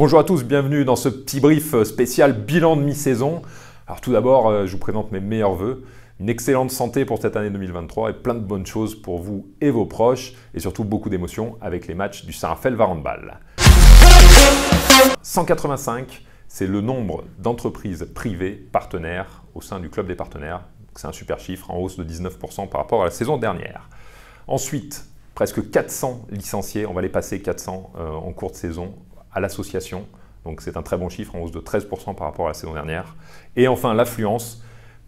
Bonjour à tous, bienvenue dans ce petit brief spécial bilan de mi-saison. Alors tout d'abord, je vous présente mes meilleurs vœux, une excellente santé pour cette année 2023 et plein de bonnes choses pour vous et vos proches et surtout beaucoup d'émotions avec les matchs du Saint-Raphaël Varandbal. 185, c'est le nombre d'entreprises privées partenaires au sein du club des partenaires. C'est un super chiffre en hausse de 19% par rapport à la saison dernière. Ensuite, presque 400 licenciés, on va les passer 400 en cours de saison à l'association. Donc c'est un très bon chiffre en hausse de 13% par rapport à la saison dernière. Et enfin l'affluence,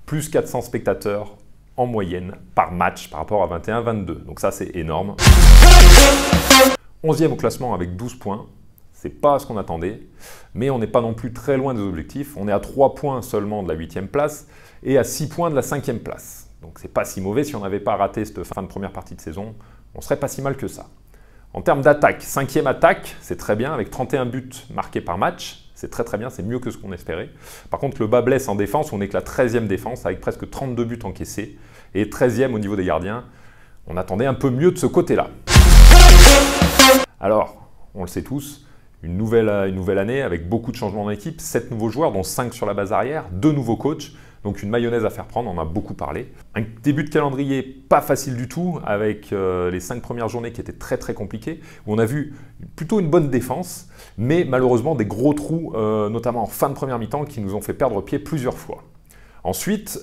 plus 400 spectateurs en moyenne par match par rapport à 21-22. Donc ça c'est énorme. 11e au classement avec 12 points. C'est pas ce qu'on attendait, mais on n'est pas non plus très loin des objectifs. On est à 3 points seulement de la 8e place et à 6 points de la 5e place. Donc c'est pas si mauvais. Si on n'avait pas raté cette fin de première partie de saison, on serait pas si mal que ça. En termes d'attaque, 5e attaque, c'est très bien, avec 31 buts marqués par match. C'est très bien, c'est mieux que ce qu'on espérait. Par contre, le bas blesse en défense, on n'est que la 13e défense, avec presque 32 buts encaissés. Et 13e au niveau des gardiens. On attendait un peu mieux de ce côté-là. Alors, on le sait tous, une nouvelle année avec beaucoup de changements dans l'équipe. 7 nouveaux joueurs, dont 5 sur la base arrière, 2 nouveaux coachs. Donc une mayonnaise à faire prendre, on en a beaucoup parlé. Un début de calendrier pas facile du tout, avec les 5 premières journées qui étaient très compliquées, où on a vu plutôt une bonne défense, mais malheureusement des gros trous, notamment en fin de première mi-temps, qui nous ont fait perdre pied plusieurs fois. Ensuite,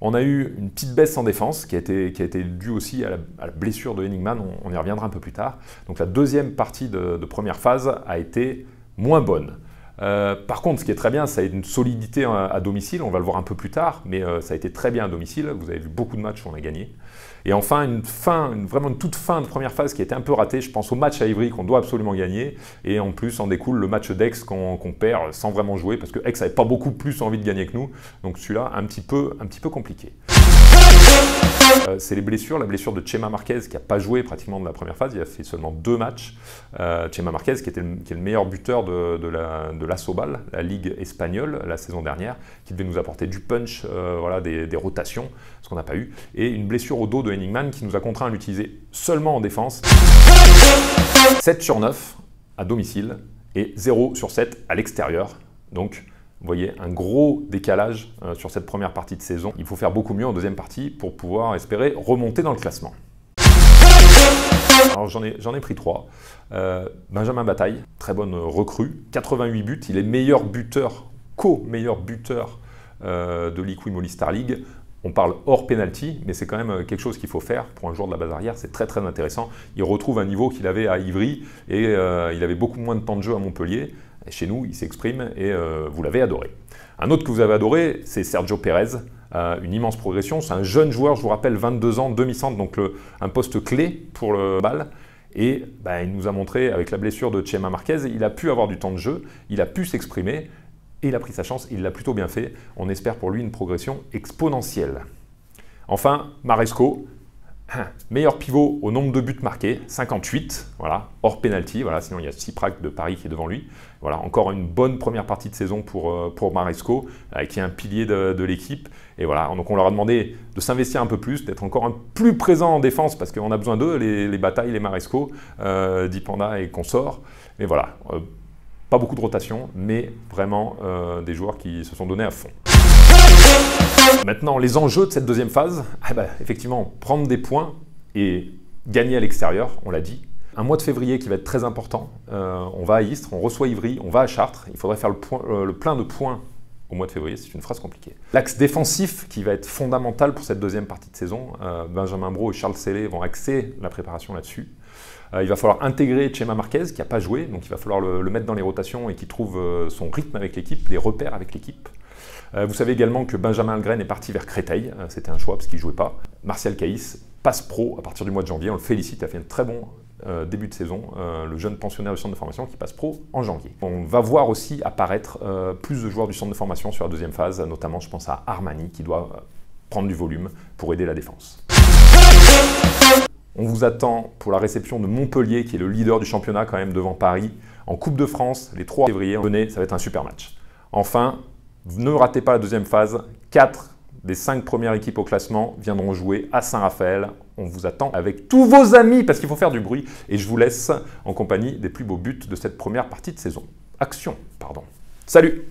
on a eu une petite baisse en défense, qui a été due aussi à la blessure de Henningman, on y reviendra un peu plus tard. Donc la deuxième partie de première phase a été moins bonne. Par contre, ce qui est très bien, c'est une solidité à domicile, on va le voir un peu plus tard, mais ça a été très bien à domicile, vous avez vu beaucoup de matchs où on a gagné. Et enfin, vraiment une toute fin de première phase qui a été un peu ratée, je pense au match à Ivry qu'on doit absolument gagner, et en plus en découle le match d'Aix qu'on perd sans vraiment jouer, parce que Aix n'avait pas beaucoup plus envie de gagner que nous, donc celui-là un petit peu compliqué. C'est les blessures, la blessure de Chema Marquez qui n'a pas joué pratiquement de la première phase, il a fait seulement 2 matchs. Chema Marquez qui est le meilleur buteur de l'Asobal, la ligue espagnole, la saison dernière, qui devait nous apporter du punch, voilà, des rotations, ce qu'on n'a pas eu. Et une blessure au dos de Henningman qui nous a contraint à l'utiliser seulement en défense. 7 sur 9 à domicile et 0 sur 7 à l'extérieur. Donc, vous voyez, un gros décalage sur cette première partie de saison. Il faut faire beaucoup mieux en deuxième partie pour pouvoir espérer remonter dans le classement. Alors j'en ai pris 3. Benjamin Bataille, très bonne recrue, 88 buts. Il est meilleur buteur, co-meilleur buteur de l'Equimoli Star League. On parle hors penalty, mais c'est quand même quelque chose qu'il faut faire pour un joueur de la base arrière. C'est très intéressant. Il retrouve un niveau qu'il avait à Ivry et il avait beaucoup moins de temps de jeu à Montpellier. Et chez nous, il s'exprime et vous l'avez adoré. Un autre que vous avez adoré, c'est Sergio Pérez. Une immense progression. C'est un jeune joueur, je vous rappelle, 22 ans, demi-centre, donc un poste clé pour le bal. Et il nous a montré, avec la blessure de Chema Marquez, il a pu avoir du temps de jeu, il a pu s'exprimer et il a pris sa chance, il l'a plutôt bien fait. On espère pour lui une progression exponentielle. Enfin, Maresco. Meilleur pivot au nombre de buts marqués, 58, voilà, hors penalty, voilà, sinon il y a Siprac de Paris qui est devant lui. Voilà, encore une bonne première partie de saison pour Maresco, qui est un pilier de l'équipe. Et voilà, donc on leur a demandé de s'investir un peu plus, d'être encore un plus présent en défense, parce qu'on a besoin d'eux, les Batailles, les Maresco, Dipanda et consorts. Mais voilà, pas beaucoup de rotation, mais vraiment des joueurs qui se sont donnés à fond. Maintenant, les enjeux de cette deuxième phase, effectivement, prendre des points et gagner à l'extérieur, on l'a dit. Un mois de février qui va être très important. On va à Istres, on reçoit Ivry, on va à Chartres. Il faudrait faire le plein de points au mois de février, c'est une phrase compliquée. L'axe défensif qui va être fondamental pour cette deuxième partie de saison. Benjamin Brault et Charles Sellé vont axer la préparation là-dessus. Il va falloir intégrer Chema Marquez qui n'a pas joué, donc il va falloir le mettre dans les rotations et qui trouve son rythme avec l'équipe, les repères avec l'équipe. Vous savez également que Benjamin Algren est parti vers Créteil, c'était un choix parce qu'il ne jouait pas. Martial Caïs passe pro à partir du mois de janvier, on le félicite, il a fait un très bon début de saison, le jeune pensionnaire du centre de formation qui passe pro en janvier. On va voir aussi apparaître plus de joueurs du centre de formation sur la deuxième phase, notamment je pense à Armani qui doit prendre du volume pour aider la défense. On vous attend pour la réception de Montpellier qui est le leader du championnat quand même devant Paris en Coupe de France les 3 février. Venez, ça va être un super match. Enfin, ne ratez pas la deuxième phase, 4 des 5 premières équipes au classement viendront jouer à Saint-Raphaël. On vous attend avec tous vos amis parce qu'il faut faire du bruit. Et je vous laisse en compagnie des plus beaux buts de cette première partie de saison. action. Pardon. Salut!